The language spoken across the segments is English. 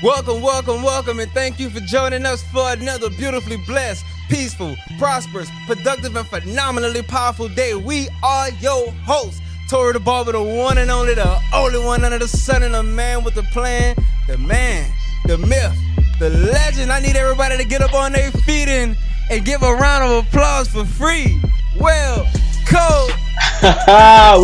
Welcome, and thank you for joining us for another beautifully blessed, peaceful, prosperous, productive, and phenomenally powerful day. We are your hosts, Tori the Barber, the one and only one under the sun, and the man with the plan, the man, the myth, the legend. I need everybody to get up on their feet and give a round of applause for FreeWill.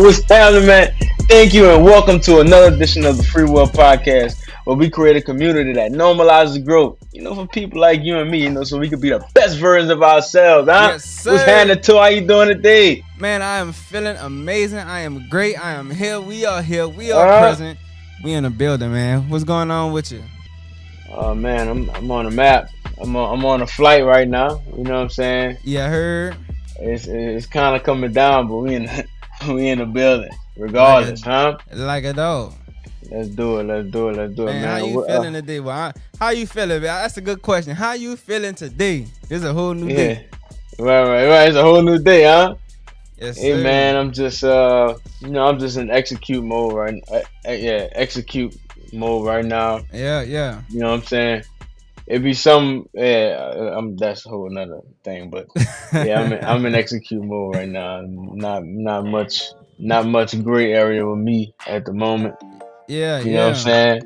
What's happening, man? Thank you and welcome to another edition of the FreeWill podcast, where we create a community that normalizes growth, for people like you and me, so we could be the best versions of ourselves, huh? Yes, sir. What's happening, to? How you doing today? Man, I am feeling amazing. I am great. I am here. We are here. We are present. We in the building, man. What's going on with you? Oh man, I'm on the map. I'm on a flight right now. You know what I'm saying? Yeah, I heard. It's kind of coming down, but we in the building regardless, huh? Like a dog. Let's do it, man. How you feeling today? Well, how you feeling, man? That's a good question. How you feeling today? This is a whole new day. Right. It's a whole new day, huh? Yes, hey sir. Man, I'm just I'm just in execute mode right. Execute mode right now. Yeah. You know what I'm saying? It'd be some that's a whole another thing, but yeah, I'm in execute mode right now. Not much gray area with me at the moment. Yeah, You know what I'm saying?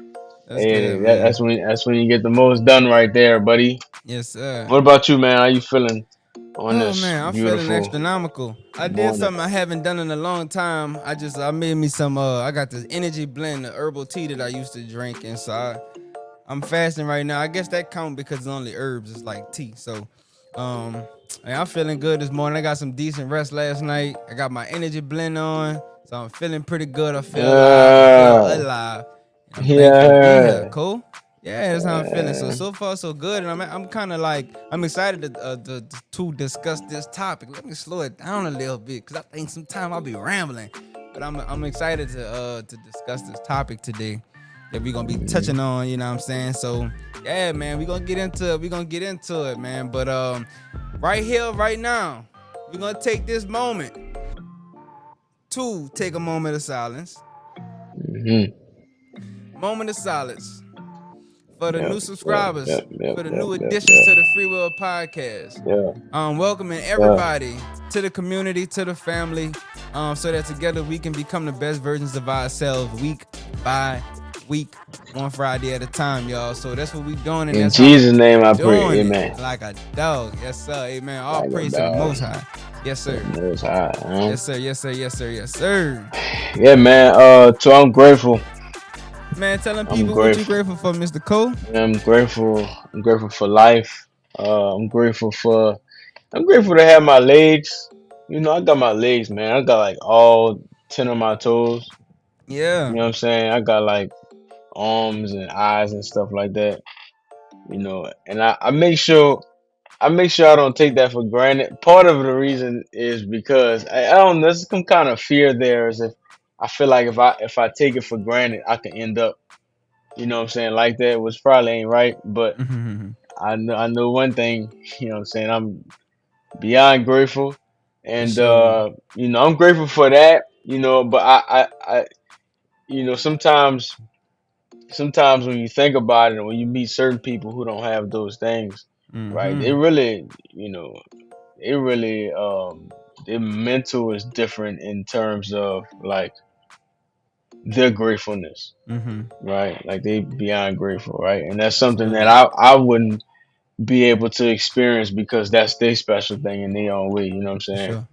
That's good, man. That's when you get the most done right there, buddy. Yes, sir. What about you, man? How you feeling on this? Man, I'm beautiful feeling astronomical. I did something I haven't done in a long time. I made me some I got this energy blend, the herbal tea that I used to drink, and so I'm fasting right now. I guess that count because it's only herbs. It's like tea. So, I'm feeling good this morning. I got some decent rest last night. I got my energy blend on, so I'm feeling pretty good. I feel alive. I'm thankful to be here. Cool. Yeah, that's how I'm feeling. So far so good, and I'm kind of like I'm excited to discuss this topic. Let me slow it down a little bit because I think sometimes I'll be rambling, but I'm excited to discuss this topic today that we're gonna be touching on. You know what I'm saying? So yeah, man, we're gonna get into it, man. But right here, right now, we're gonna take this moment to take a moment of silence. Moment of silence for the new subscribers, for the new additions to the FreeWill podcast. Welcoming everybody to the community, to the family, so that together we can become the best versions of ourselves week by week, one Friday at a time, y'all. So that's what we doing. And in Jesus' name I pray, amen. Like a dog. Yes, sir. Amen. All like praise to the Most High. Yes, sir. Most High, huh? Yes, sir. Yeah, man. So I'm grateful. Man, telling people what you grateful for, Mr. Cole. I'm grateful for life. I'm grateful to have my legs. I got my legs, man. I got like all 10 of my toes. Yeah. You know what I'm saying? I got like arms and eyes and stuff like that. And I make sure I don't take that for granted. Part of the reason is because I don't know, there's some kind of fear there, as if I feel like if I take it for granted, I can end up, like that, which probably ain't right. But I know one thing, I'm beyond grateful, and I'm grateful for that. But I sometimes when you think about it, and when you meet certain people who don't have those things, right? It really, their mental is different in terms of like their gratefulness, right? Like they beyond grateful, right? And that's something that I wouldn't be able to experience because that's their special thing in their own way. You know what I'm saying?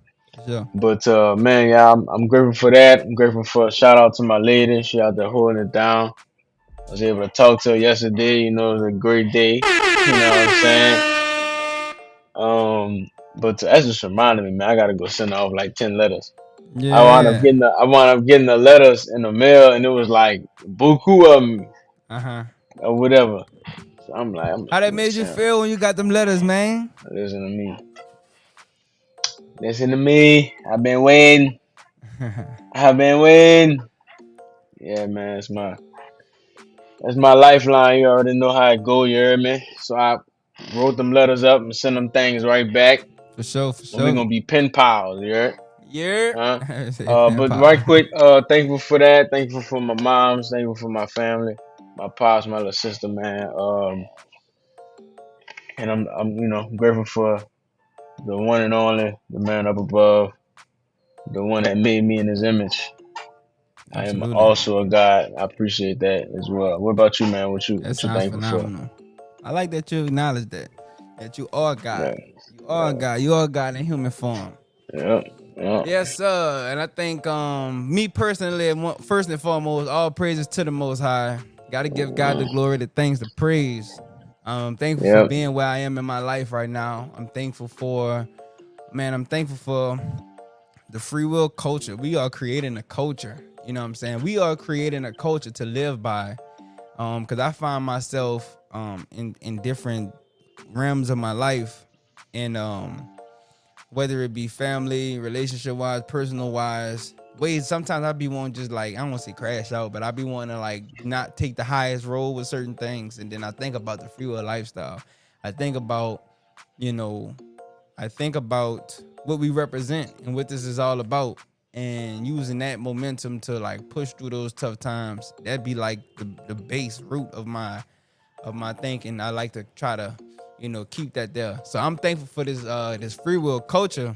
Sure. But man, yeah, I'm grateful for that. I'm grateful for a shout out to my lady. She out there holding it down. I was able to talk to her yesterday. It was a great day. You know what I'm saying? But that just reminded me, man, I gotta go send off like 10 letters. Yeah. I wound up getting the letters in the mail, and it was like buku of them, or whatever. So I'm like, how that made you feel when you got them letters, man? Listen to me. I've been waiting. Yeah, man, that's my lifeline. You already know how it go, you heard me? So I wrote them letters up and sent them things right back. For sure. We're gonna be pen pals, you heard? Yeah. But right quick, thankful for that. Thankful for my moms. Thankful for my family. my pops, my little sister, man. And I'm grateful for the one and only, the man up above, the one that made me in his image. I am Absolutely. also a God. I appreciate that as well. What about you, man? That What you sounds thankful for? phenomenal. I like that you acknowledge that you are God. Yeah, You are yeah, God. You are God in human form. yeah, yeah. Yes, sir. And I think me personally, first and foremost, all praises to the Most High. Got to give God the glory, the thanks, the praise. I'm thankful for Yep. being where I am in my life right now. I'm thankful for, man, I'm thankful for the free will culture. We are creating a culture. You know what I'm saying? We are creating a culture to live by. Because I find myself in different realms of my life, and whether it be family, relationship wise, personal wise, ways sometimes I be wanting just like I don't want to say crash out, but I be wanting to like not take the highest road with certain things, and then I think about the free will lifestyle. I think about you know I think about what we represent and what this is all about, and using that momentum to like push through those tough times. That'd be like the base root of my thinking. I like to try to keep that there. So I'm thankful for this free will culture,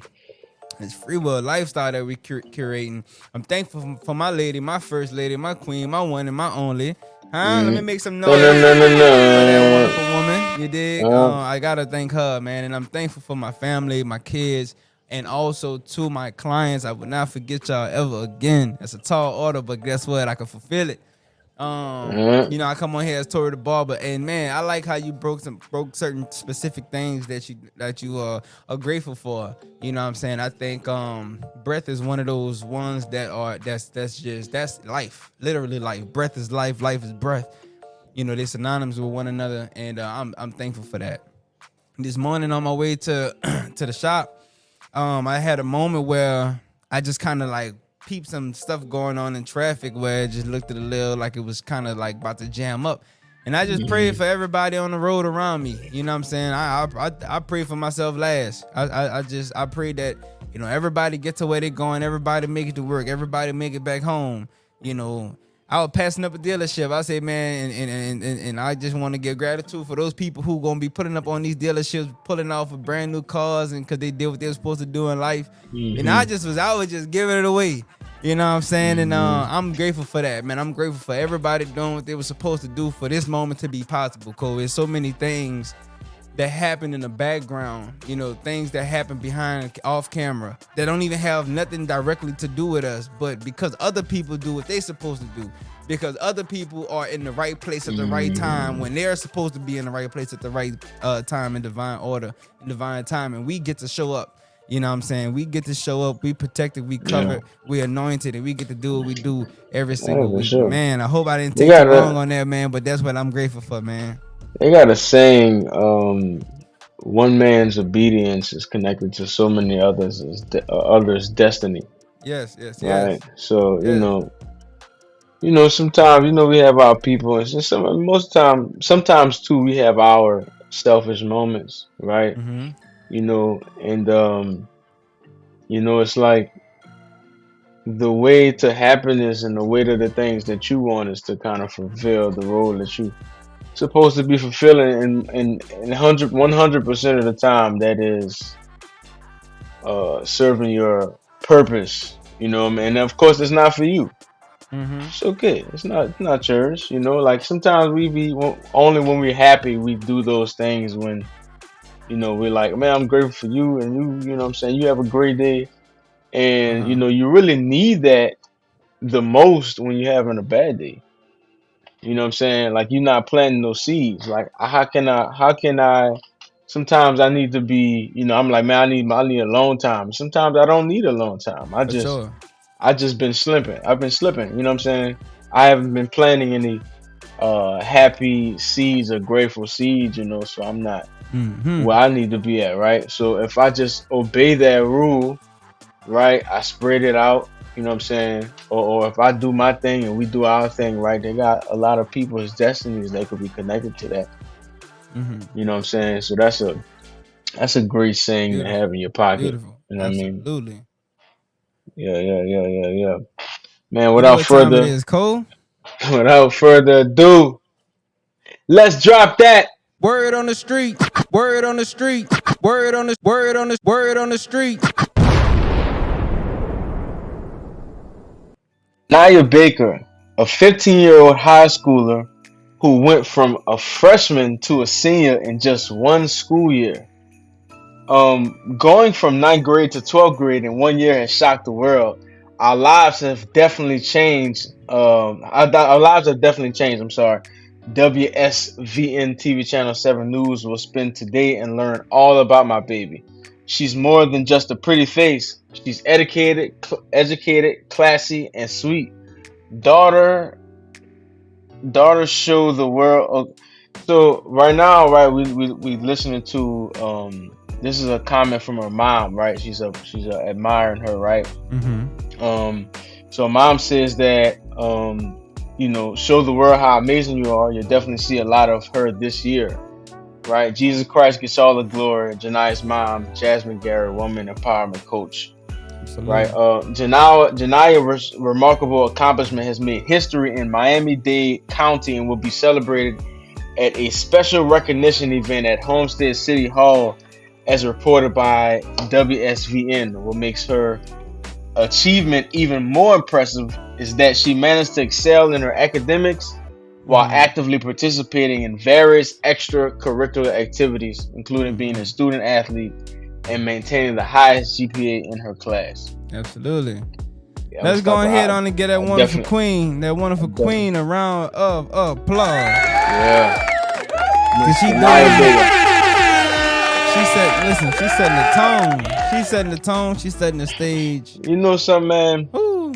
this free will lifestyle that we curating. I'm thankful for my lady, my first lady, my queen, my one and my only. Huh? Let me Mm. make some No, no, noise no, no, for that no. wonderful woman. You dig? I gotta thank her, man, and I'm thankful for my family, my kids, and also to my clients. I would not forget y'all ever again. That's a tall order, but guess what? I can fulfill it. I come on here as Tori the Barber, and man, I like how you broke certain specific things that you are grateful for. You know what I'm saying? I think breath is one of those ones that's life, literally life. Breath is life, life is breath. They're synonymous with one another, and I'm thankful for that. This morning on my way to to the shop, I had a moment where I just kind of like peeped some stuff going on in traffic where it just looked at a little like it was kind of like about to jam up. And I just prayed for everybody on the road around me. You know what I'm saying? I pray for myself last. I pray that everybody get to where they're going, everybody make it to work, everybody make it back home. You know, I was passing up a dealership. I said, man, and I just want to give gratitude for those people who gonna be putting up on these dealerships, pulling off of brand new cars, and because they did what they were supposed to do in life. And Mm-hmm. I was just giving it away. You know what I'm saying? And Mm-hmm. I'm grateful for that, man. I'm grateful for everybody doing what they were supposed to do for this moment to be possible. Cause there's so many things that happen in the background, things that happen behind off camera that don't even have nothing directly to do with us, but because other people do what they're supposed to do, because other people are in the right place at the right time Mm-hmm. when they're supposed to be in the right place at the right time in divine order, in divine time, and we get to show up. You know what I'm saying? We get to show up, we protected, we Yeah, covered, we anointed, and we get to do what we do every yeah, single for week. sure. Man, I hope I didn't They take too got long a on that, man, but that's what I'm grateful for, man. they got a saying. One man's obedience is connected to so many others' destiny. Yes, yes, Right. yes. So Yes. sometimes we have our people, and most time, sometimes too, we have our selfish moments, right? Mm-hmm. And it's like the way to happiness and the way to the things that you want is to kind of fulfill the role that you supposed to be fulfilling, and 100% of the time that is serving your purpose. And of course it's not for you. Mm-hmm. It's okay. It's not yours. Like sometimes we be only when we're happy we do those things when we're like, man, I'm grateful for you, and you know what I'm saying, you have a great day. And Uh-huh. you really need that the most when you're having a bad day. You know what I'm saying? Like you're not planting those seeds. Like how can I sometimes I need to be, I'm like, man, I need a long time. Sometimes I don't need a long time. I For just sure. I just been slipping. I've been slipping, you know what I'm saying? I haven't been planting any happy seeds or grateful seeds, so I'm not Mm-hmm. where I need to be at, right? So if I just obey that rule, right, I spread it out, you know what I'm saying? Or if I do my thing and we do our thing, right, they got a lot of people's destinies that could be connected to that. Mm-hmm. You know what I'm saying? So that's a great saying to Beautiful. have in your pocket. Beautiful. You know what I mean? Absolutely. Yeah, yeah, yeah, yeah, yeah. Man, You know what time it is, Cole? without further ado, Let's drop that. Word on the street. Word on the street. Word on the street. Naya Baker, a 15-year-old high schooler who went from a freshman to a senior in just one school year. Going from ninth grade to 12th grade in 1 year has shocked the world. Our lives have definitely changed. Our lives have definitely changed. I'm sorry. WSVN TV Channel 7 News will spend today and learn all about my baby. She's more than just a pretty face. She's educated, classy, and sweet. Daughter, daughter, show the world. So right now, right, we listening to this is a comment from her mom, right? She's admiring her, right? So mom says that show the world how amazing you are. You'll definitely see a lot of her this year, right? Jesus Christ gets all the glory. Jania's mom, Jasmine Garrett, woman empowerment coach. Absolutely. Right. Jania's remarkable accomplishment has made history in Miami-Dade County and will be celebrated at a special recognition event at Homestead City Hall, as reported by WSVN. What makes her achievement even more impressive is that she managed to excel in her academics while actively participating in various extracurricular activities, including being a student athlete and maintaining the highest GPA in her class. Absolutely. Yeah, Let's go ahead on and get that wonderful queen, a round of applause. Yeah. She's setting the tone. She's setting the tone. She's setting the stage. You know something, man? Ooh.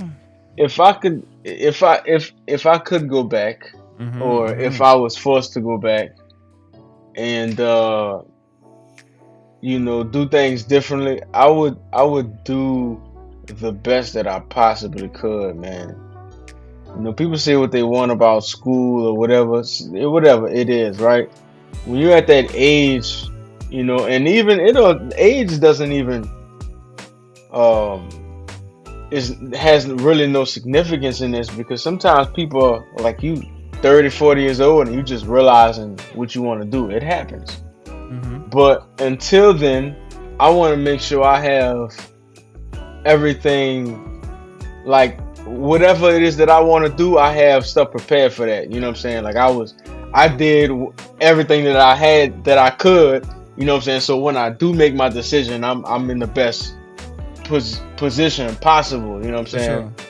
If I could go back, or if I was forced to go back and do things differently, I would do the best that I possibly could, man. People say what they want about school or whatever it is, right? When you're at that age, and even age doesn't even has really no significance in this, because sometimes people are like you, 30, 40 years old, and you just realizing what you want to do. It happens. But until then, I want to make sure I have everything, like whatever it is that I want to do, I have stuff prepared for that. You know what I'm saying? Like I did everything that I had that I could. You know what I'm saying? So when I do make my decision, I'm in the best position possible. You know what I'm saying? Sure.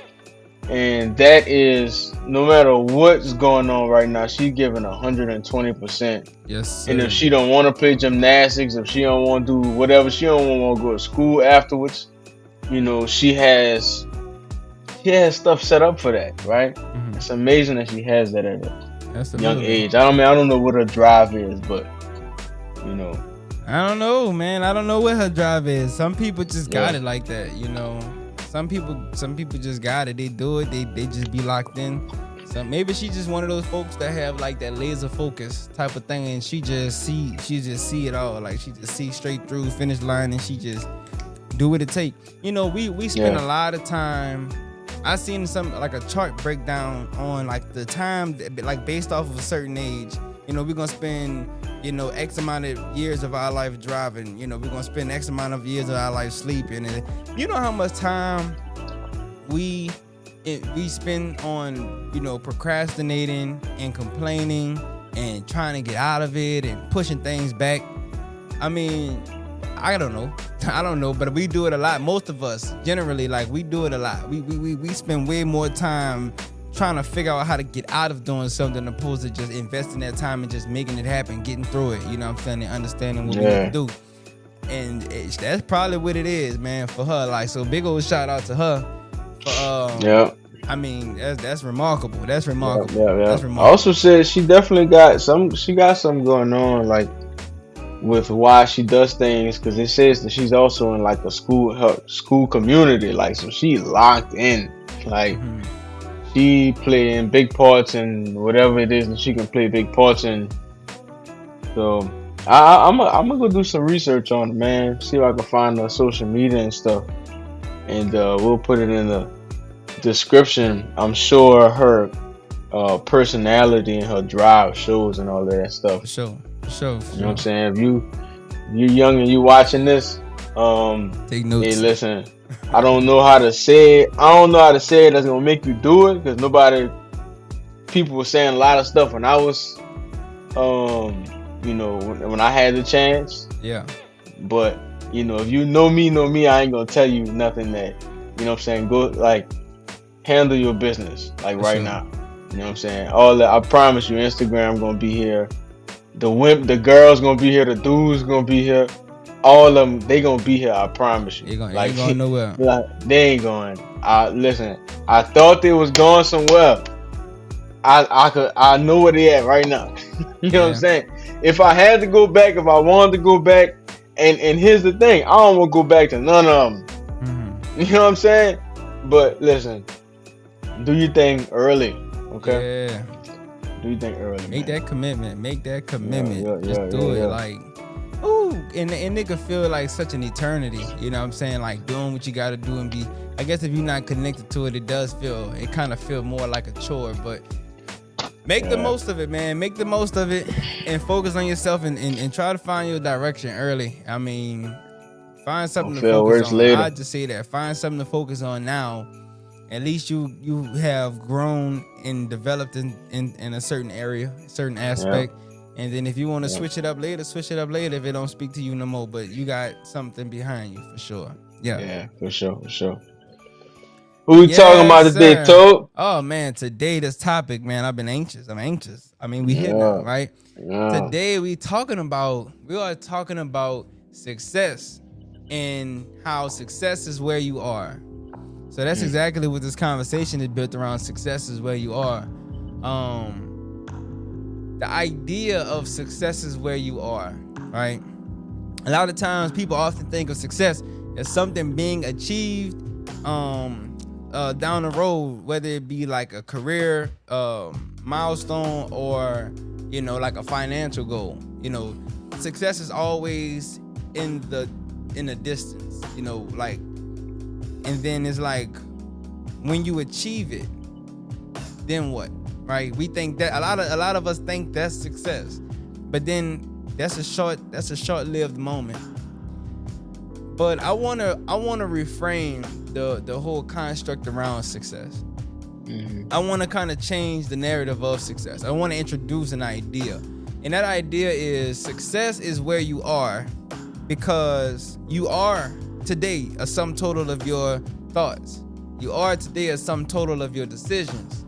And that is, no matter what's going on right now, she's giving 120%. Yes, sir. And if she don't want to play gymnastics, if she don't want to do whatever, she don't want to go to school afterwards, she has stuff set up for that, right? It's amazing that she has that at a young age. I don't know what her drive is, but I don't know, man. I don't know what her drive is. Some people just got it like that, Some people just got it. They do it. They just be locked in. So maybe she just one of those folks that have like that laser focus type of thing, and she just see it all. Like she just see straight through finish line, and she just do what it take. We spend a lot of time. I seen some like a chart breakdown on like the time, like based off of a certain age. We're gonna spend X amount of years of our life driving. We're gonna spend X amount of years of our life sleeping. And you know how much time we spend on procrastinating and complaining and trying to get out of it and pushing things back. I mean, I don't know, but we do it a lot. Most of us generally, like, we do it a lot. We spend way more time trying to figure out how to get out of doing something opposed to just investing that time and just making it happen, getting through it, you know what I'm saying, and understanding what we need to do. And that's probably what it is, man, for her. Like, so big old shout out to her for I mean, that's remarkable. That's remarkable. Yeah. That's remarkable. I also said she definitely got something going on, like, with why she does things, because it says that she's also in like her school community, like, so she locked in, like she playing big parts in whatever it is that she can play big parts in. So I'm gonna go do some research on it, man. See if I can find her social media and stuff, and we'll put it in the description. I'm sure her personality and her drive shows and all of that stuff. For sure. For sure. For You know what I'm sure. saying? If you young and you watching this, Take hey, notes. listen, I don't know how to say it. I don't know how to say it that's gonna make you do it because people were saying a lot of stuff when I was, when I had the chance. Yeah. But if you know me, I ain't gonna tell you nothing that, what I'm saying, go like handle your business like For right sure. now. You know what I'm saying? All that, I promise you, Instagram gonna be here. The girls gonna be here. The dudes gonna be here. All of them, they gonna be here. I promise you. You Like, ain't going nowhere. like they ain't going. Listen. I thought they was going somewhere. I know where they at right now. You know what I'm Yeah. saying? If I had to go back, if I wanted to go back, and here's the thing, I don't want to go back to none of them. Mm-hmm. You know what I'm saying? But listen, do your thing early, okay? Yeah. Do your thing early, Make man. that commitment. Make that commitment. Yeah, Just yeah, do yeah, it. yeah. Like, ooh, and it could feel like such an eternity. You know what I'm saying? Like doing what you gotta do and be. I guess if you're not connected to it, it kind of feel more like a chore. But make the Yeah. most of it, man. Make the most of it and focus on yourself and try to find your direction early. I mean, find something Don't to feel focus worse on. later. I just say that. Find something to focus on now. At least you have grown and developed in a certain area, certain aspect. And then if you want to switch it up later, switch it up later if it don't speak to you no more. But you got something behind you for sure. Yeah. Yeah, for sure, for sure. Who we talking Yes, about today, sir. Toad? Oh man, today this topic, man, I've been anxious. I'm anxious. I mean, we here now, Yeah, right? yeah. Today we are talking about success and how success is where you are. So that's exactly what this conversation is built around. Success is where you are. The idea of success is where you are, right? A lot of times people often think of success as something being achieved down the road, whether it be like a career milestone or like a financial goal. Success is always in the distance, like, and then it's like when you achieve it, then what? Right? We think that a lot of us think that's success, but then that's a short-lived moment. But I wanna reframe the whole construct around success. I want to kind of change the narrative of success. I want to introduce an idea, and that idea is success is where you are because you are today a sum total of your thoughts. You are today a sum total of your decisions,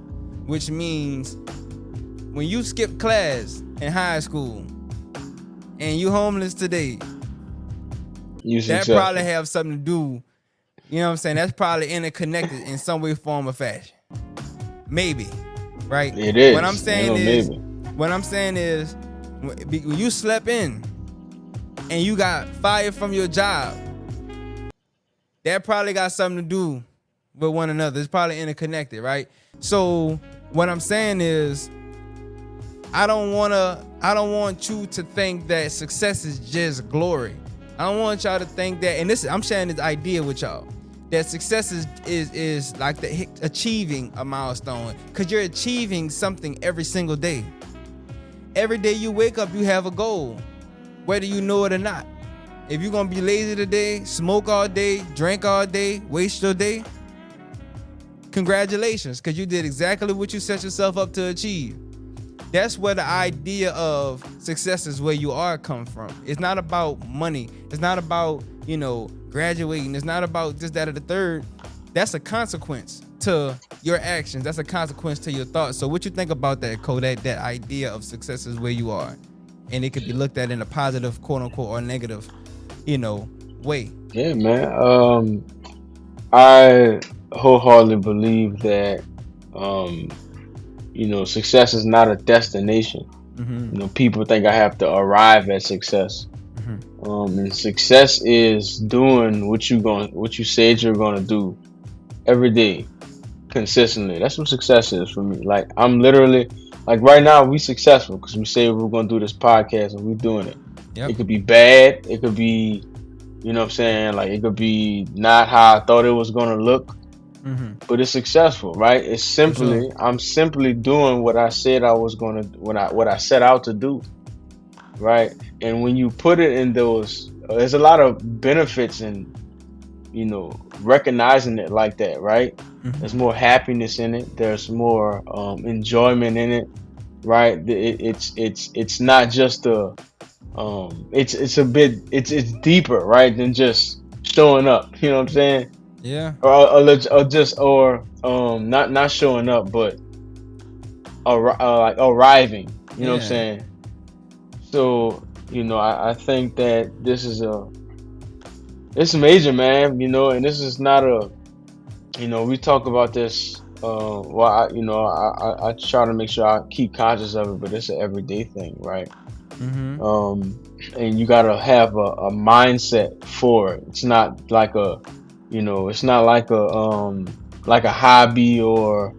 which means when you skip class in high school and you homeless today, that probably have something to do, you know what I'm saying? That's probably interconnected in some way, form, or fashion. Maybe, right? It is. What I'm saying Maybe. is, when you slept in and you got fired from your job, that probably got something to do with one another. It's probably interconnected, right? So what I'm saying is, I don't want you to think that success is just glory. I don't want y'all to think that, and I'm sharing this idea with y'all, that success is like achieving a milestone, because you're achieving something every single day. Every day you wake up, you have a goal, whether you know it or not. If you're gonna be lazy today, smoke all day, drink all day, waste your day, congratulations, because you did exactly what you set yourself up to achieve. That's where the idea of success is where you are come from. It's not about money. It's not about, graduating. It's not about this, that, or the third. That's a consequence to your actions. That's a consequence to your thoughts. So what you think about that, Cole, that idea of success is where you are? And it could be looked at in a positive, quote unquote, or negative, way. Yeah, man. I wholeheartedly believe that success is not a destination. Mm-hmm. People think I have to arrive at success. Mm-hmm. And success is doing what you said you're gonna do every day, consistently. That's what success is for me. Like, I'm literally, like, right now we successful because we say we're gonna do this podcast and we're doing it. Yep. It could be bad. It could be, you know what I'm saying? Like, it could be not how I thought it was gonna look. but it's successful, right? It's For sure. simply I'm simply doing what I said I was gonna when I what I set out to do, right? And when you put it in those, there's a lot of benefits in recognizing it like that, right? There's more happiness in it. There's more enjoyment in it, right? It's not just it's a bit it's deeper, right, than just showing up. You know what I'm saying? Yeah. Or just not showing up, but like arriving. You know what I'm Yeah. saying? So I think that this is it's major, man. And this is not we talk about this. Well, I try to make sure I keep conscious of it, but it's an everyday thing, right? Um, and you gotta have a mindset for it. It's not like it's not like a hobby, or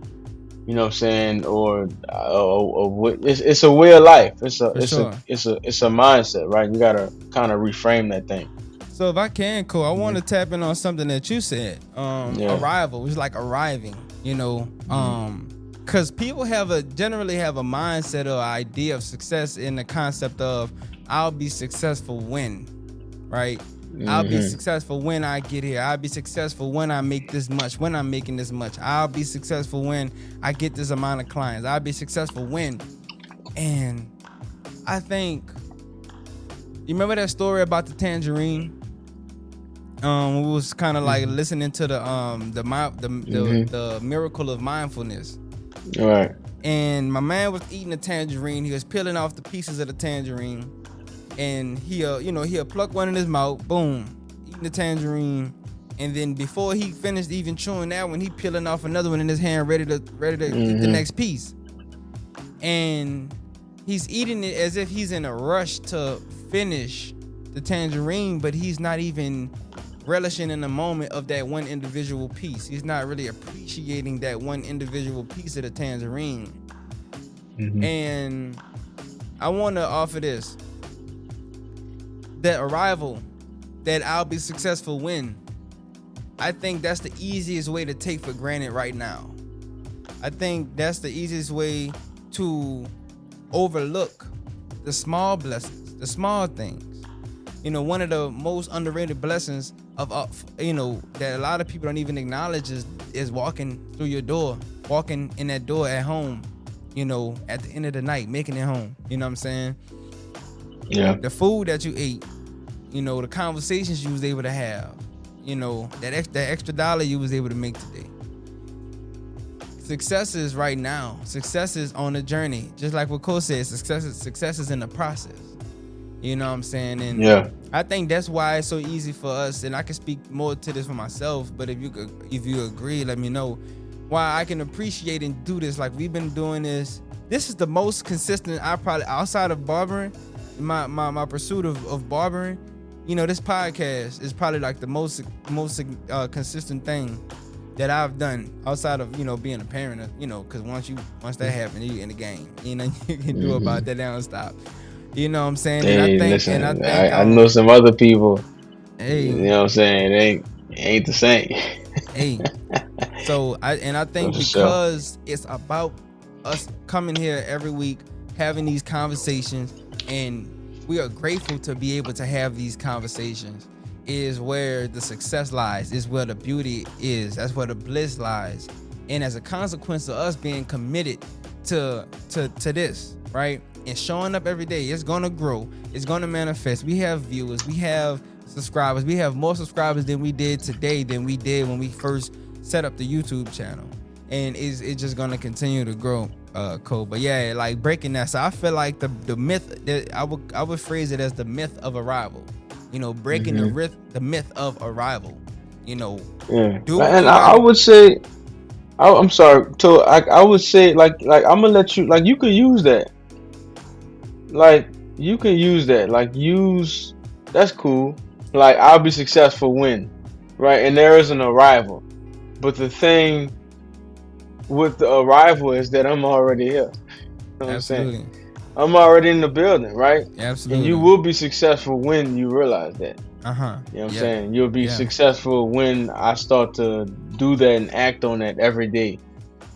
what I'm saying, or what. It's a way of life. It's a For it's a sure. it's a it's a mindset, right? You gotta kind of reframe that thing. So if I can, Cole, I want Hmm. to tap in on something that you said. Yeah. Arrival. It's like arriving. Hmm. Because people generally have a mindset or idea of success in the concept of I'll be successful when, right? I'll be Hmm. successful when I get here. I'll be successful when I make this much, when I'm making this much. I'll be successful when I get this amount of clients. I'll be successful when. And I think, you remember that story about the tangerine? We was kind of like Hmm. listening to Hmm. the miracle of mindfulness. All right. And my man was eating a tangerine. He was peeling off the pieces of the tangerine, and he'll pluck one in his mouth, boom, eating the tangerine, and then before he finished even chewing that one, he peeling off another one in his hand, ready to eat the Hmm. next piece. And he's eating it as if he's in a rush to finish the tangerine, but he's not even relishing in the moment of that one individual piece. He's not really appreciating that one individual piece of the tangerine. Hmm. And I want to offer this: that arrival, that I'll be successful when. I think that's the easiest way to take for granted right now. I think that's the easiest way to overlook the small blessings, the small things. One of the most underrated blessings of that a lot of people don't even acknowledge is walking through your door, walking in that door at home, at the end of the night, making it home. You know what I'm saying? Yeah. The food that you ate, the conversations you was able to have, that extra dollar you was able to make today. Success is right now. Success is on the journey. Just like what Cole said, success is in the process. You know what I'm saying? And Yeah. I think that's why it's so easy for us, and I can speak more to this for myself, but if you agree, let me know why I can appreciate and do this. Like, we've been doing this. This is the most consistent I probably, outside of barbering, my pursuit of barbering, this podcast is probably like the most consistent thing that I've done outside of being a parent. Because once that happens, you in the game. You can do Hmm. about that. They don't stop. You know what I'm saying? And I Hey, think and I listen, think I know some other people. You hey, know what I'm saying? It ain't the same. hey. So I For think sure. because it's about us coming here every week, having these conversations, and we are grateful to be able to have these conversations, is where the success lies, is where the beauty is. That's where the bliss lies. And as a consequence of us being committed to this, right? And showing up every day, it's gonna grow, it's gonna manifest. We have viewers, we have subscribers, we have more subscribers than we did today than we did when we first set up the YouTube channel. And it's just gonna continue to grow, Cole. But yeah, like breaking that. So I feel like the myth that I would phrase it as the myth of arrival. Breaking Hmm. the myth of arrival. Yeah. Do what And you I gotta. would say, I'm sorry. So I would say, like I'm gonna let you, like, you could use that. Like, you can use that. Like, use that's cool. Like, I'll be successful when, right? And there is an arrival. But the thing with the arrival is that I'm already here. You know what I'm saying? Absolutely, I'm already in the building, right? And you absolutely. will be successful when you realize that. Uh-huh. You know what I'm Yeah. saying? You'll be Yeah. successful when I start to do that and act on that every day.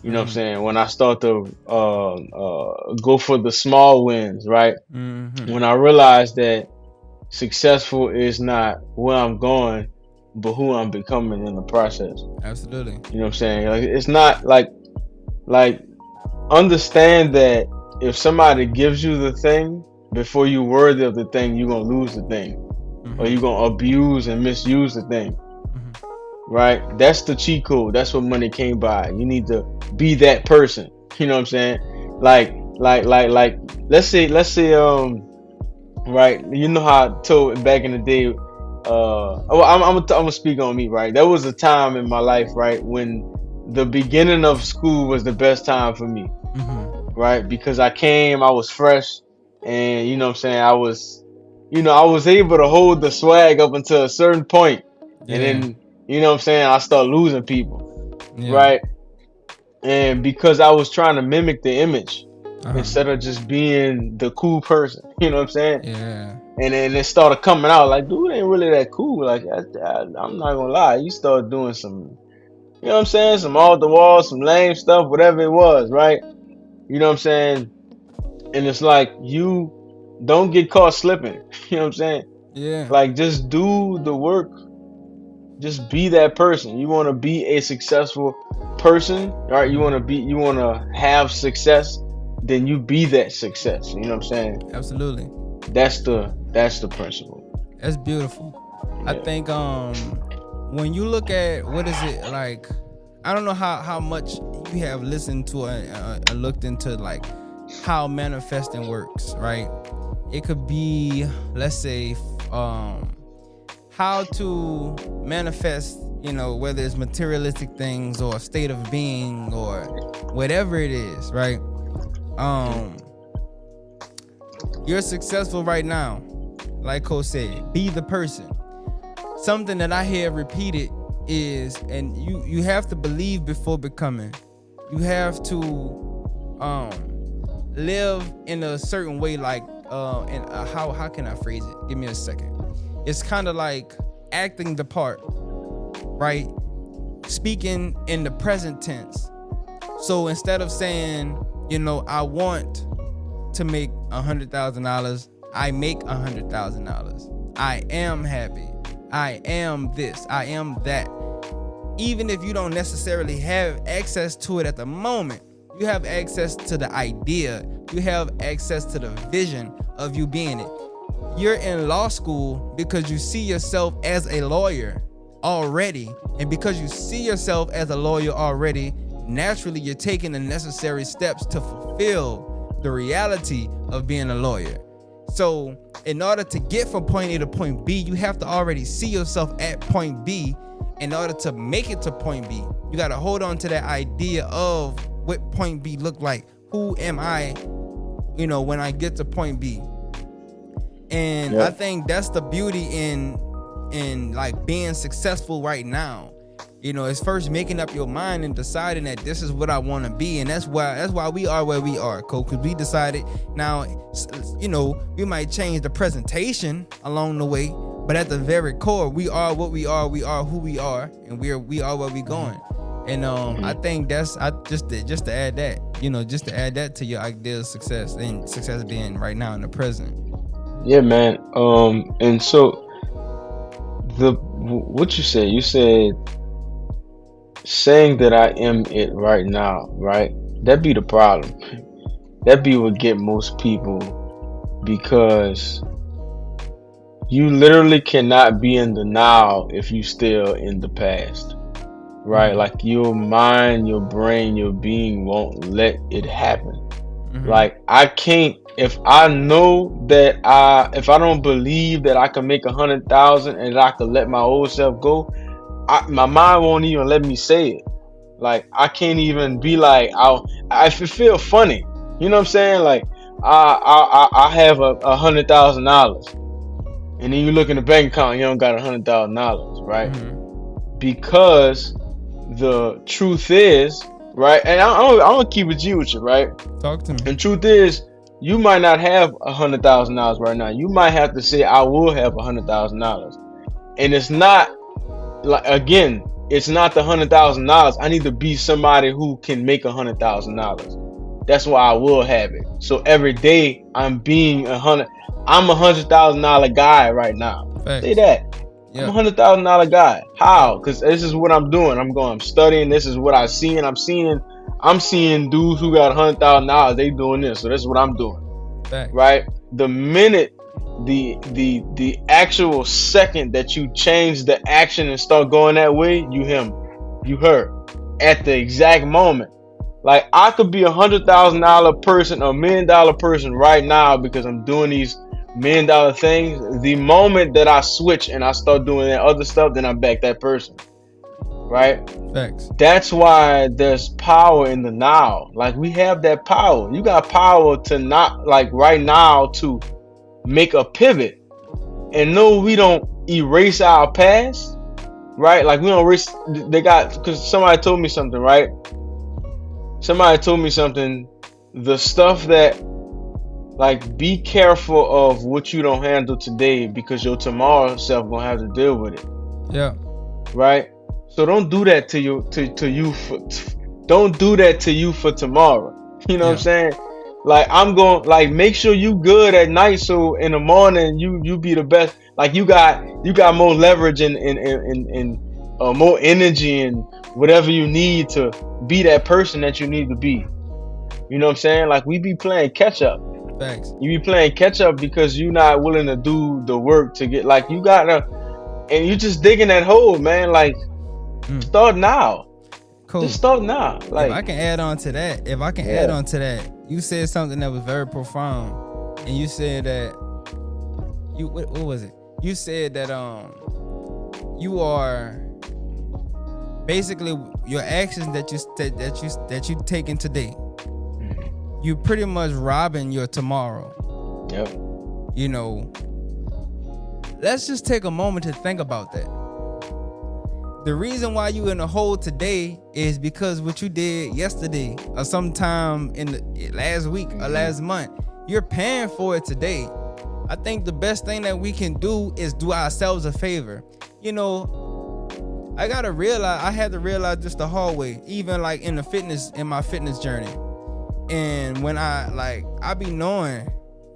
You know what I'm Mm-hmm. saying? When I start to go for the small wins, right? Mm-hmm. When I realize that successful is not where I'm going, but who I'm becoming in the process. Absolutely. You know what I'm saying? Like it's not like understand that if somebody gives you the thing before you worthy of the thing, you're gonna lose the thing. Or you're Mm-hmm. gonna abuse and misuse the thing. Mm-hmm. Right? That's the cheat code. That's what money came by. You need to be that person. You know what I'm saying? Like let's say right, you know how I told back in the day, well, I'm gonna speak on me, right? There was a time in my life, right, when the beginning of school was the best time for me, Mm-hmm. right? Because I was fresh, and you know what I'm saying, I was able to hold the swag up until a certain point, and Yeah. then, you know what I'm saying, I start losing people, Yeah. right? And because I was trying to mimic the image Uh-huh. instead of just being the cool person, you know what I'm saying? Yeah. And then it started coming out like, dude ain't really that cool. Like, I'm not gonna lie, you start doing some, you know what I'm saying, some off the wall, some lame stuff, whatever it was, right? You know what I'm saying? And it's like you don't get caught slipping. You know what I'm saying? Yeah. Like, just do the work. Just be that person. You want to be a successful person, right? You want to have success. Then you be that success. You know what I'm saying? Absolutely. That's the principle. That's beautiful. I Yeah. think when you look at what is it like, I don't know how much you have listened to and looked into like how manifesting works, right? It could be, let's say, how to manifest, whether it's materialistic things or a state of being or whatever it is, right? Um, you're successful right now, like Coach said, be the person. Something that I hear repeated is, and you have to believe before becoming. You have to live in a certain way, like and how can I phrase it? Give me a second. It's kind of like acting the part, right? Speaking in the present tense. So instead of saying, I want to make $100,000, I make $100,000. I am happy. I am this. I am that. Even if you don't necessarily have access to it at the moment, you have access to the idea. You have access to the vision of you being it. You're in law school because you see yourself as a lawyer already. And because you see yourself as a lawyer already, naturally you're taking the necessary steps to fulfill the reality of being a lawyer. So in order to get from point A to point B, you have to already see yourself at point B. In order to make it to point B, you got to hold on to that idea of what point B look like. Who am I, when I get to point B? And I Yep. think that's the beauty in like being successful right now. It's first making up your mind and deciding that this is what I want to be, and that's why we are where we are, Cole. Because we decided now, we might change the presentation along the way, but at the very core, we are what we are. We are who we are, and we are where we going. And I think that's just to add that, just to add that to your idea of success, and success being right now in the present. Yeah, man. And so what you said saying that I am it right now, right? That be the problem. That be what get most people because you literally cannot be in the now if you still in the past, right? Mm-hmm. Like your mind, your brain, your being won't let it happen. Mm-hmm. Like I can't if I know that if I don't believe that I can make 100,000 and that I can let my old self go, my mind won't even let me say it. Like I can't even be like I feel funny. You know what I'm saying? Like I have $100,000, and then you look in the bank account, you don't got $100,000, right? Mm-hmm. Because the truth is, right? And I'm gonna keep it G with you, right? Talk to me. And truth is, you might not have $100,000 right now. You might have to say, I will have $100,000. And it's not like, again, it's not the $100,000. I need to be somebody who can make $100,000. That's why I will have it. So every day I'm being I'm $100,000 guy right now. Say Facts. that. I'm Yeah. $100,000 guy. Yeah. How? Because this is what I'm doing. I'm studying. This is what I see, and I'm seeing dudes who got $100,000. They doing this. So this is what I'm doing. Facts. Right? The minute the actual second that you change the action and start going that way, you her at the exact moment. Like I could be $100,000 person, $1 million person right now because I'm doing these $1 million things. The moment that I switch and I start doing that other stuff, then I'm back that person. Right? Facts. That's why there's power in the now. Like we have that power. You got power to not like right now to make a pivot. And no, we don't erase our past, right? Like we don't erase. They got because somebody told me something, right? Somebody told me something. The stuff that like be careful of what you don't handle today because your tomorrow self gonna have to deal with it, Yeah. right? So don't do that to you don't do that to you for tomorrow. You know what I'm Yeah. saying? Like I'm going like make sure you good at night so in the morning you be the best. Like you got more leverage and more energy and whatever you need to be that person that you need to be. You know what I'm saying? Like we be playing catch up. Facts. You be playing catch up because you're not willing to do the work to get like you gotta and you just digging that hole, man. Like Mm. start now. Just Cool. start now. If I Like can add on to that, yeah. you said something that was very profound, and you said that what was it? You said that you are basically your actions that you taking today. You pretty much robbing your tomorrow. Yep. You know, let's just take a moment to think about that. The reason why you in the hole today is because what you did yesterday or sometime in the last week or last month, you're paying for it today. I think the best thing that we can do is do ourselves a favor. You know, I had to realize this the hard way, even like in my fitness journey. And when I be knowing,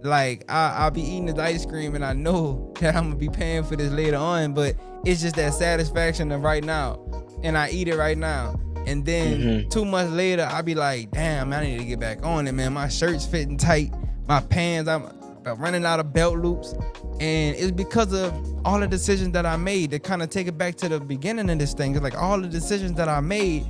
like I'll be eating this ice cream and I know that I'm gonna be paying for this later on, but it's just that satisfaction of right now, and I eat it right now. And then 2 months later, I be like, damn, I need to get back on it, man. My shirt's fitting tight, my pants, I'm running out of belt loops, and it's because of all the decisions that I made. To kind of take it back to the beginning of this thing, it's like all the decisions that I made,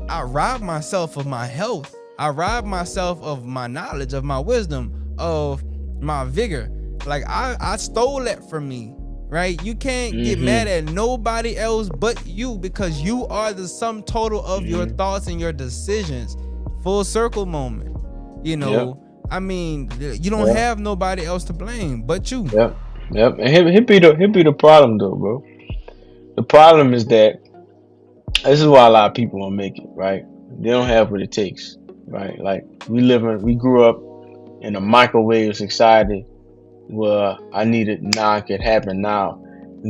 I robbed myself of my health. I robbed myself of my knowledge, of my wisdom, of my vigor. Like I stole that from me, right? You can't get mad at nobody else but you because you are the sum total of your thoughts and your decisions. Full circle moment. You know, I mean, you don't have nobody else to blame but you. Yep. Yep. And here be the problem though, bro. The problem is that this is why a lot of people don't make it, right? They don't have what it takes, right? Like we grew up in a microwave society where I need it now, it could happen now.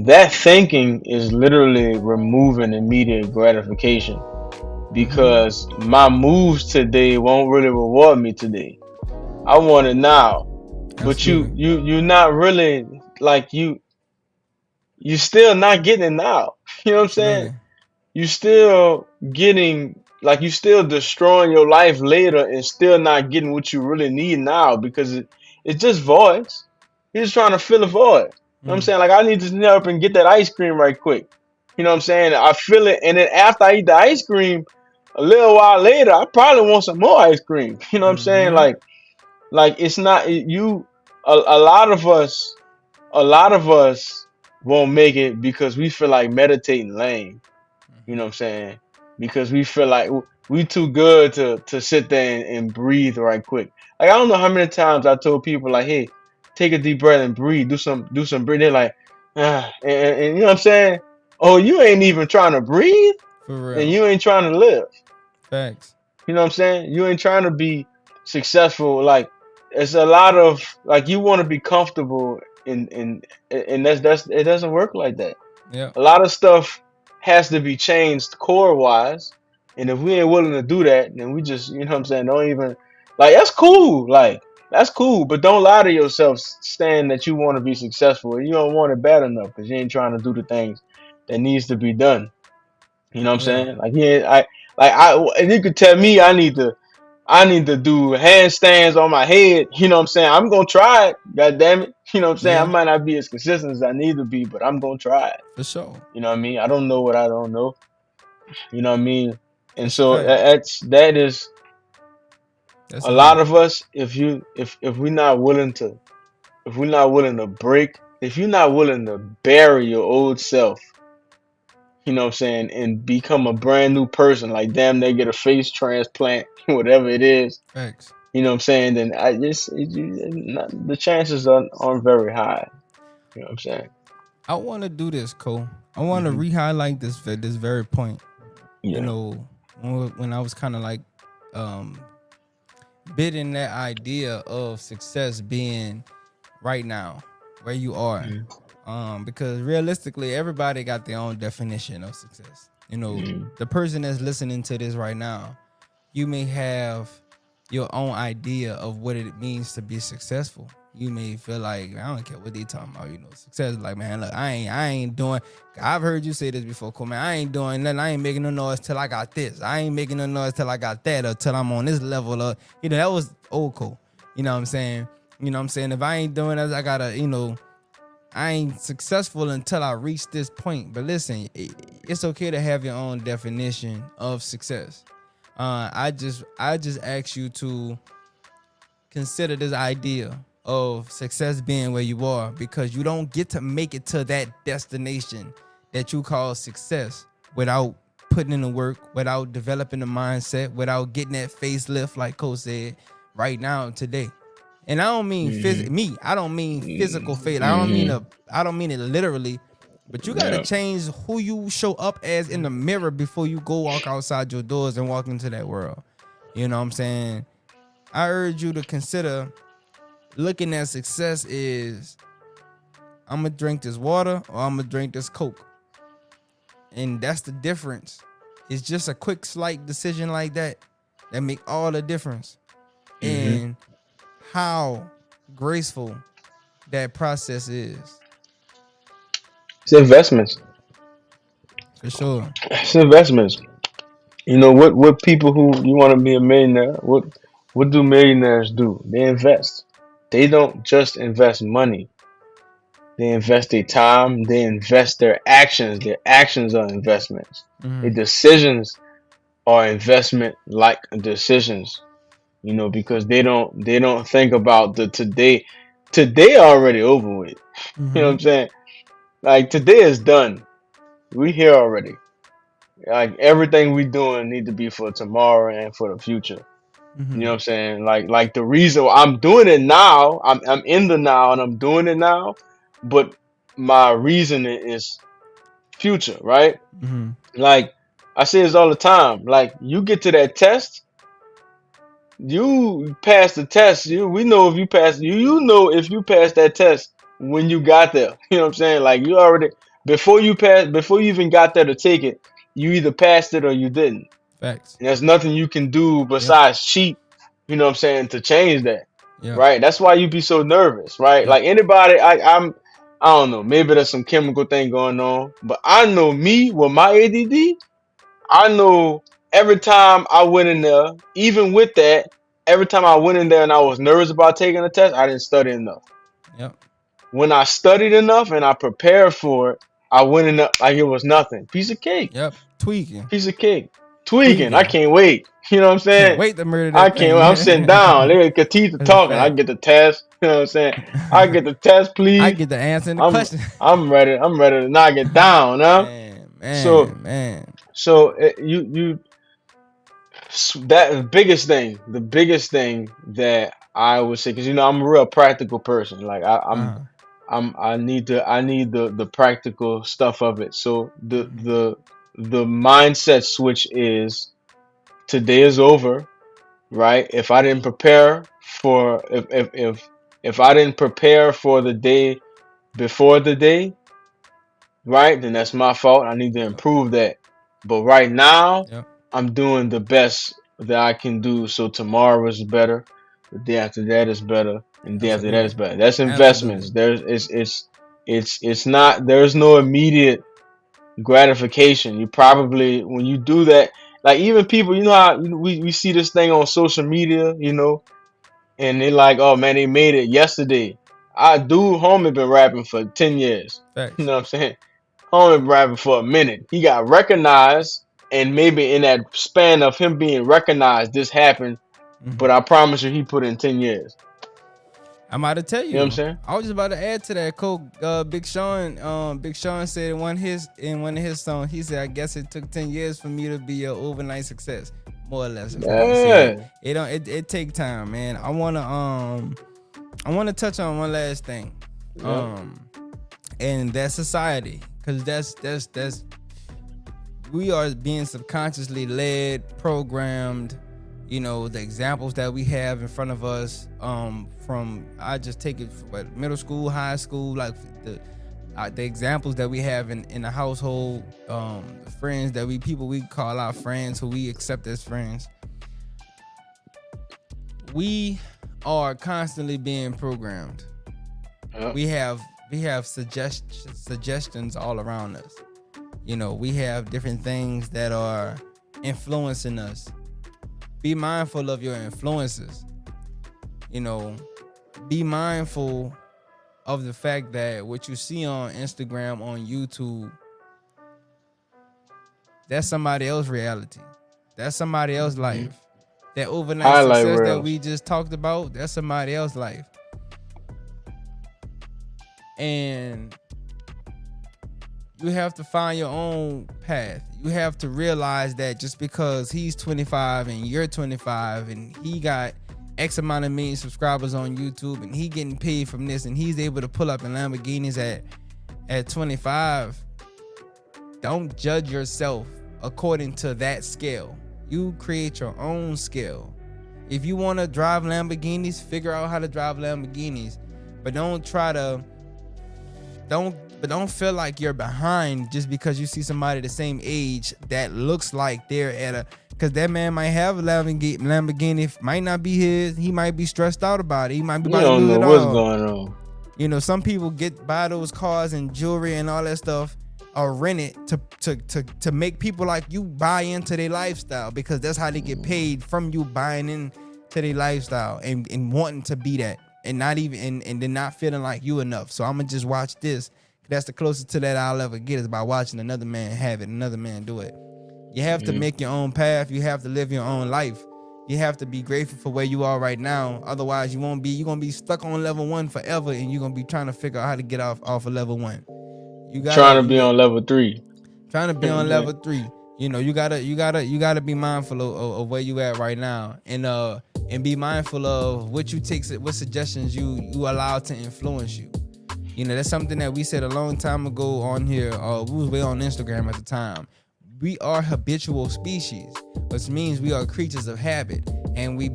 That thinking is literally removing immediate gratification because my moves today won't really reward me today. I want it now. But Absolutely. you're not really like you still not getting it now. You know what I'm saying? Absolutely. You still getting like you still destroying your life later and still not getting what you really need now because it's just voids. You're just trying to fill a void. You know what I'm saying? Like I need to snap up and get that ice cream right quick. You know what I'm saying? I feel it and then after I eat the ice cream, a little while later, I probably want some more ice cream. You know what I'm saying? Like it's not you a lot of us won't make it because we feel like meditating lame. You know what I'm saying? Because we feel like we too good to sit there and breathe right quick. Like I don't know how many times I told people like, hey, take a deep breath and breathe. Do some breathing. They're like, and you know what I'm saying? Oh, you ain't even trying to breathe, For and real. you ain't trying to live. Facts. You know what I'm saying? You ain't trying to be successful. Like it's a lot of like you want to be comfortable and that's it doesn't work like that. Yep. A lot of stuff has to be changed core wise. And if we ain't willing to do that, then we just, you know what I'm saying, don't even like that's cool. Like that's cool, but don't lie to yourself saying that you want to be successful. You don't want it bad enough because you ain't trying to do the things that needs to be done. You know what I'm Yeah. saying? Like yeah, and you could tell me I need to do handstands on my head. You know what I'm saying? I'm gonna try it. God damn it. You know what I'm saying? I Yeah. might not be as consistent as I need to be, but I'm gonna try it. For sure. You know what I mean? I don't know what I don't know. You know what I mean? And That's a so fact. that is That's a a lot fact. of us. If we're not willing to if we're not willing to break, if you're not willing to bury your old self, you know what I'm saying, and become a brand new person, like damn, they get a face transplant, whatever it is. Facts. You know what I'm saying? Then I just the chances aren't very high. You know what I'm saying? I want to do this, Cole. I want to Hmm. re-highlight this very point. You Yeah. know, when I was kind of like um bidding that idea of success being right now where you are, Hmm. because realistically everybody got their own definition of success. You know, Hmm. the person that's listening to this right now, you may have your own idea of what it means to be successful. You may feel like I don't care what they talking about. You know, success is like, man, look, I ain't doing. I've heard you say this before, cool man. I ain't doing nothing. I ain't making no noise till I got this. I ain't making no noise till I got that, or till I'm on this level. Or that was old cool. You know what I'm saying? You know what I'm saying? If I ain't doing that, I gotta, I ain't successful until I reach this point. But listen, it's okay to have your own definition of success. I just ask you to consider this idea of success being where you are, because you don't get to make it to that destination that you call success without putting in the work, without developing the mindset, without getting that facelift, like Cole said, right now today. And I don't mean Hmm. me. I don't mean physical fate. Hmm. I don't mean it literally. But you gotta Yeah. change who you show up as in the mirror before you go walk outside your doors and walk into that world. You know what I'm saying? I urge you to consider looking at success is I'm gonna drink this water or I'm gonna drink this Coke. And that's the difference. It's just a quick slight decision like that that make all the difference Hmm. in how graceful that process is. It's investments. For sure. It's investments. You know what people who you want to be a millionaire, what do millionaires do? They invest. They don't just invest money. They invest their time, they invest their actions. Their actions are investments. Their Mm-hmm. decisions are investment like decisions, because they don't think about the today. Today already over with. You know what Mm-hmm. I'm saying? Like today is done. We here already. Like everything we doing need to be for tomorrow and for the future. You know Mm-hmm. what I'm saying? Like the reason I'm doing it now, I'm in the now and I'm doing it now, but my reason is future, right? Mm-hmm. Like I say this all the time. Like you get to that test, you pass the test. We know if you pass. You know if you pass that test when you got there. You know what I'm saying? Like you already before you even got there to take it, you either passed it or you didn't. Facts. And there's nothing you can do Yep. besides cheat, you know what I'm saying, to change that. Yep. Right? That's why you be so nervous, right? Yep. Like anybody, I don't know, maybe there's some chemical thing going on, but I know me with my ADD, I know every time I went in there, even with that, every time I went in there and I was nervous about taking a test, I didn't study enough. Yep. When I studied enough and I prepared for it, I went in there like it was nothing. Piece of cake. Yep. Tweaking. Piece of cake. Tweaking. I Tweaking. can't wait. You know what I'm Can't saying? wait to murder I that can't wait. thing. I'm sitting down. They Katita That's a talking. I fact. get the test. You know what I'm saying? I get the test, I please. get the answer in the I'm question. I'm ready. I'm ready to knock it down, huh? Man, So man, man. you that the biggest thing that I would say, because I'm a real practical person. Like Uh-huh. I need the practical stuff of it. So the Mm-hmm. the the mindset switch is today is over, right? If I didn't prepare for if I didn't prepare for the day before the day, right, then that's my fault. I need to Yep. improve that. But right now, Yep. I'm doing the best that I can do. So tomorrow is better. The day after that is better, and the day after that Absolutely. is better. That's Absolutely. investments. It's not. There's no immediate gratification. You probably when you do that, like even people, you know how we see this thing on social media, and they like, oh man, they made it yesterday. I dude, homie been rapping for 10 years. You Facts. know what I'm saying? Homie been rapping for a minute. He got recognized, and maybe in that span of him being recognized, this happened. Hmm. But I promise you, he put in 10 years. I'm about to tell You know what I'm you. saying? I was just about to add to that. Cool. Big Sean. Big Sean said in one of his songs, he said, "I guess it took 10 years for me to be an overnight success." More or less, is what he said. Yeah. It don't. It take time, man. I wanna touch on one last thing. Yep. Um, and that's society, because that's we are being subconsciously led, programmed. The examples that we have in front of us, from I just take it from middle school, high school, like the examples that we have in the household, the friends that people we call our friends, who we accept as friends. We are constantly being programmed. Yep. We have suggestions all around us. We have different things that are influencing us. Be mindful of your influences. Be mindful of the fact that what you see on Instagram, on YouTube, that's somebody else's reality. That's somebody else's Mhm. life. That overnight Highlight success that reels. we just talked about, that's somebody else's life. And you have to find your own path. You have to realize that just because he's 25 and you're 25 and he got X amount of million subscribers on YouTube and he getting paid from this and he's able to pull up in Lamborghinis at 25, don't judge yourself according to that scale. You create your own scale. If you want to drive Lamborghinis, figure out how to drive Lamborghinis, but don't feel like you're behind just because you see somebody the same age that looks like they're because that man might have a Lamborghini, might not be his. He might be stressed out about it. He might be You about to don't lose know it what's all. going on. Some people buy those cars and jewelry and all that stuff, or rent it to make people like you buy into their lifestyle, because that's how they get paid, from you buying into their lifestyle and wanting to be that, and not even and then not feeling like you enough. So I'm gonna just watch this. That's the closest to that I'll ever get, is by watching another man have it, another man do it. You have to make your own path. You have to live your own life. You have to be grateful for where you are right now. Otherwise, you're gonna be stuck on level 1 forever, and you're gonna be trying to figure out how to get off of level 1. Trying to be on level 3. Trying to be on level 3. You gotta be mindful of where you at right now, and be mindful of what suggestions you allow to influence you. That's something that we said a long time ago on here. We was way on Instagram at the time. We are habitual species, which means we are creatures of habit, and we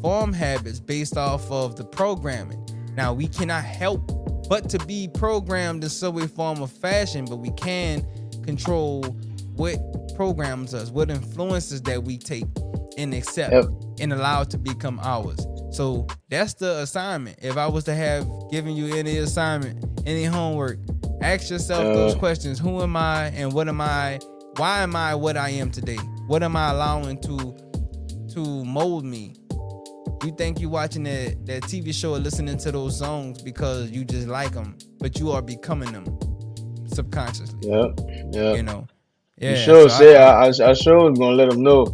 form habits based off of the programming. Now, we cannot help but to be programmed in some way, form, or fashion, but we can control what programs us, what influences that we take and accept, Yep. and allow it to become ours. So that's the assignment. If I was to have given you any assignment, any homework, ask yourself those questions. Who am I, and what am I? Why am I what I am today? What am I allowing to mold me? You think you watching that TV show or listening to those songs because you just like them, but you are becoming them subconsciously. Yep. Yep. Yeah. You sure So said I sure was gonna let them know.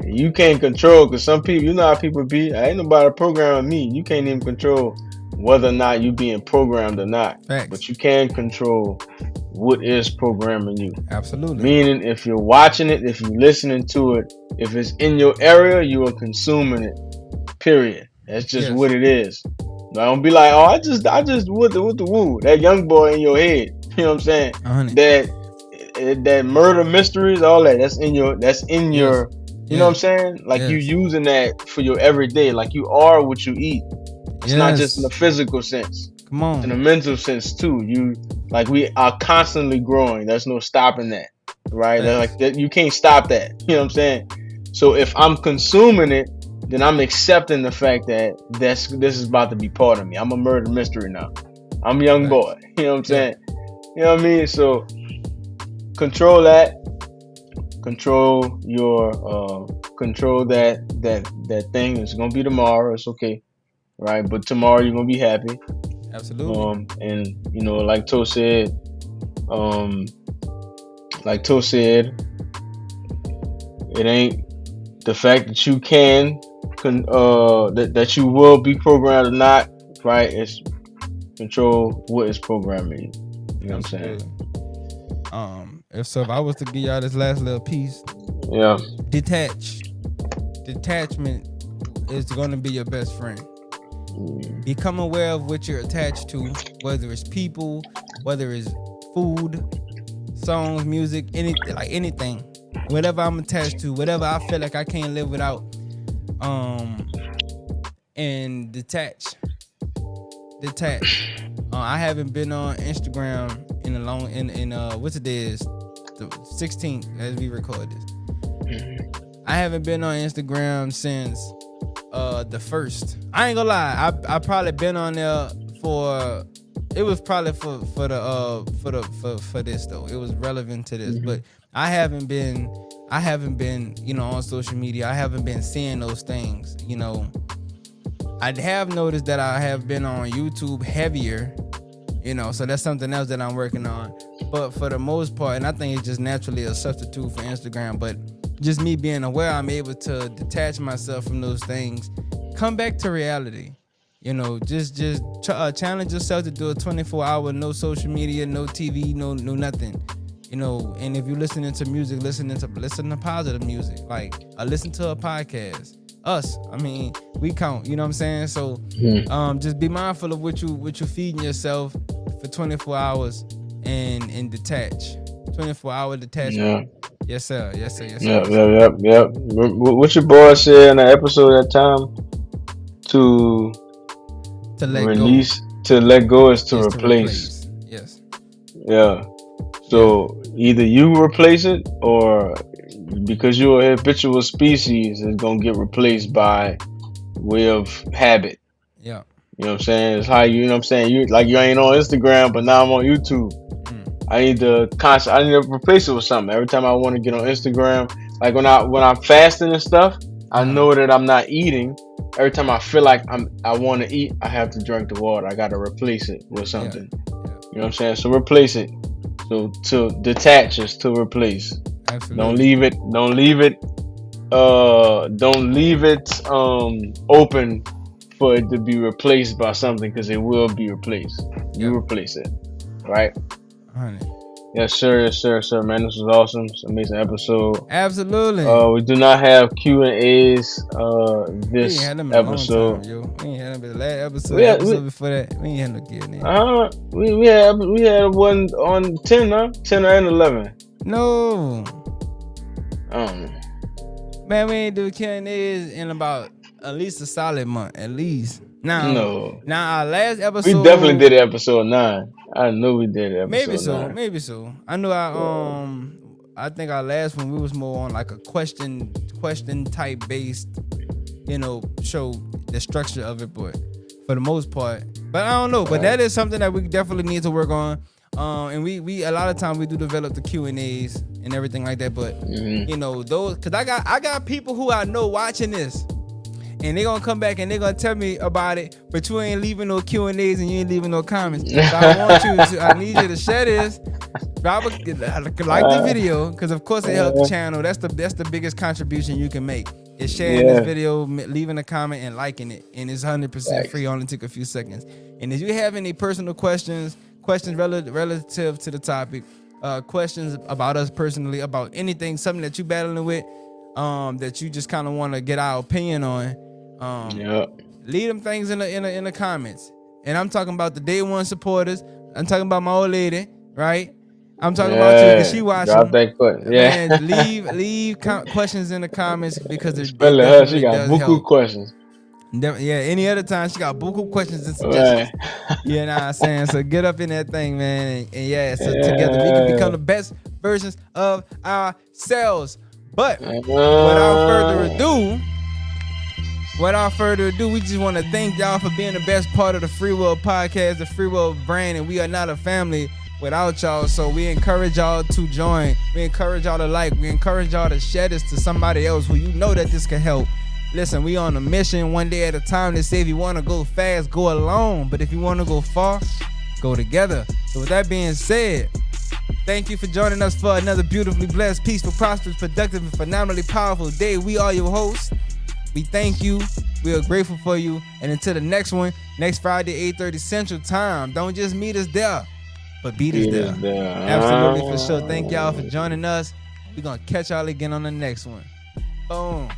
You can't control, because some people, you know how people be. Ain't nobody programming me. You can't even control whether or not you being programmed or not. Facts. But you can control what is programming you. Absolutely. Meaning, if you're watching it, if you're listening to it, if it's in your area, you are consuming it. Period. That's just what it is. Don't be like, oh, I just with the woo. That young boy in your head. You know what I'm saying? 100. That murder mysteries, all that. That's in your. You know what I'm saying? Like you using that for your everyday. Like you are what you eat. It's not just in the physical sense. Come in a on. mental sense too. You like we are constantly growing. There's no stopping that, right? They're Facts. like that. You can't stop that. You know what I'm saying? So if I'm consuming it, then I'm accepting the fact that this is about to be part of me. I'm a murder mystery now. I'm a young boy. Facts. You know what I'm Yeah. saying? You know what I mean? So control that. Control that thing. It's gonna be tomorrow. It's okay, right? But tomorrow you're gonna be happy. Absolutely. And like Toe said, um, like Toe said, it ain't the fact that you that you will be programmed or not, right? It's control what is programming you. You know what I'm saying? Absolutely. If I was to give y'all this last little piece, Yeah. detach. Detachment is going to be your best friend. Become aware of what you're attached to, whether it's people, whether it's food, songs, music, anything. Whatever I'm attached to, whatever I feel like I can't live without. And detach. I haven't been on Instagram in a long in what's the day is the 16th as we record this. I haven't been on Instagram since the first. I ain't gonna lie. I probably been on there for. It was probably for this though. It was relevant to this, but I haven't been on social media. I haven't been seeing those things. I have noticed that I have been on YouTube heavier. So that's something else that I'm working on. But for the most part, and I think it's just naturally a substitute for Instagram, but just me being aware, I'm able to detach myself from those things, come back to reality. Just challenge yourself to do a 24-hour no social media, no TV, no nothing. And if you're listening to music, listen to positive music, like listen to a podcast. We count. You know what I'm saying? So, just be mindful of what you're feeding yourself for 24 hours and detach. 24-hour detachment. Yeah. Yes, sir. Yes, sir. Yes, sir. Yep. Yes, sir. Yep. Yep. Yep. What your boy said in the episode that time to To let go release, to let go is to is to replace. replace. Yes. Yeah. Yeah. So either you replace it, or because you're a habitual species, it's gonna get replaced by way of habit. Yeah. You know what I'm saying? It's how you know what I'm saying? You ain't on Instagram, but now I'm on YouTube. I need to replace it with something. Every time I want to get on Instagram, like when I'm fasting and stuff, I know that I'm not eating. Every time I feel like I want to eat, I have to drink the water. I got to replace it with something. Yeah. You know what I'm saying? So replace it. So to detach is to replace. Absolutely. Don't leave it. Don't leave it open for it to be replaced by something, because it will be replaced. You replace it, right? 100. Yes, sir. Yes, sir. Sir, man, this was awesome. It's an amazing episode. Absolutely. We do not have Q&As this we ain't had them in a long episode. time, yo. We ain't had them in the last episode. We had- episode before that, we ain't had no Q&A. We had one on 10, huh? 10 and 11. No. I don't know. Man, we ain't do Q&As in about at least a solid month, at least. Now our last episode. We definitely did episode 9. I know we did episode 9. Maybe so. I know I think our last one we was more on like a question type based, show the structure of it, but for the most part. But I don't know. But that is something that we definitely need to work on. And we a lot of times we do develop the Q&As and everything like that. But those, cause I got people who I know watching this. And they gonna come back and they gonna tell me about it, but you ain't leaving no Q&As and you ain't leaving no comments. So I need you to share this, like the video, because of course it helps the channel. That's the biggest contribution you can make. Is sharing this video, leaving a comment and liking it, and it's 100% free. Only took a few seconds. And if you have any personal questions relative to the topic, questions about us personally, about anything, something that you battling with, that you just kind of want to get our opinion on. Leave them things in the comments. And I'm talking about the day one supporters. I'm talking about my old lady, right? I'm talking about you because she watching. Drop that question. Yeah. Man, leave questions in the comments because it Especially her, she definitely got does buku help. questions. Yeah, any other time she got buku questions and suggestions. Right. You know what I'm saying? So get up in that thing, man. And yeah, so together we can become Yeah. the best versions of ourselves. But without further Uh, ado, we just want to thank y'all for being the best part of the FreeWill podcast, the FreeWill brand, and we are not a family without y'all. So we encourage y'all to join. We encourage y'all to like. We encourage y'all to share this to somebody else who you know that this can help. Listen, we on a mission, one day at a time. They say if you want to go fast, go alone. But if you want to go far, go together. So with that being said, thank you for joining us for another beautifully blessed, peaceful, prosperous, productive, and phenomenally powerful day. We are your hosts. We thank you. We are grateful for you. And until the next one, next Friday, 8:30 Central Time. Don't just meet us there, but beat us there. Absolutely, for sure. Thank y'all for joining us. We're going to catch y'all again on the next one. Boom.